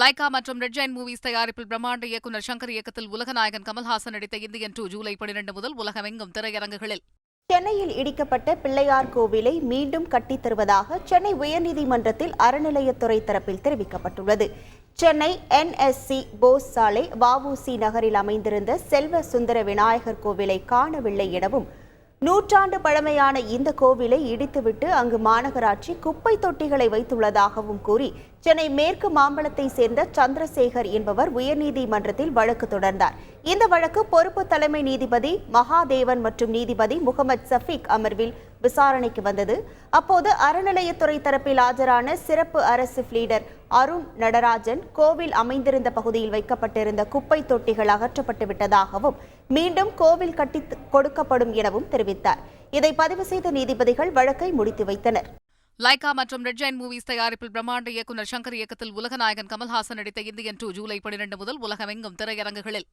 Lyca மற்றும் red giant movies தயாரிப்பில் பிரம்மாண்ட இயக்குநர் சங்கர் இயக்கத்தில் உலகநாயகன் கமல்ஹாசன் நடித்த இந்தியன் 2 ஜூலை 12 முதல் உலகமெங்கும் திரையரங்குகளில். சென்னையில் இடிக்கப்பட்ட பிள்ளையார் கோவிலை மீண்டும் கட்டித் தருவதாக சென்னை உயர்நீதிமன்றத்தில் அறநிலையத்துறை தரப்பில் தெரிவிக்கப்பட்டுள்ளது. சென்னை NSC போஸ் சாலை வஉசி நகரில் அமைந்திருந்த செல்வ சுந்தர விநாயகர் கோவிலை காணவில்லை எனவும், நூற்றாண்டு பழமையான இந்த கோவிலை இடித்துவிட்டு அங்கு மாநகராட்சி குப்பை தொட்டிகளை வைத்துள்ளதாகவும் கூறி சென்னை மேற்கு மாம்பலத்தை சேர்ந்த சந்திரசேகர் என்பவர் உயர்நீதிமன்றத்தில் வழக்கு தொடர்ந்தார். இந்த வழக்கு பொறுப்பு தலைமை நீதிபதி மகாதேவன் மற்றும் நீதிபதி முகமது சஃபீக் அமர்வில் விசாரணைக்கு வந்தது. அப்போது அறநிலையத்துறை தரப்பில் ஆஜரான சிறப்பு அரசு பிளீடர் அருண் நடராஜன் கோவில் அமைந்திருந்த பகுதியில் வைக்கப்பட்டிருந்த குப்பை தொட்டிகள் அகற்றப்பட்டு விட்டதாகவும், மீண்டும் கோவில் கட்டி கொடுக்கப்படும் எனவும் தெரிவித்தார். இதை பதிவு செய்த நீதிபதிகள் வழக்கை முடித்து வைத்தனர். லைகா மற்றும் ரெட் ஜெயண்ட் மூவிஸ் தயாரிப்பில் பிரம்மாண்ட இயக்குநர் சங்கர் இயக்கத்தில் உலகநாயகன் கமல்ஹாசன் நடித்த இந்தியன் 2 ஜூலை 12 முதல் உலகமெங்கும் திரையரங்குகளில்.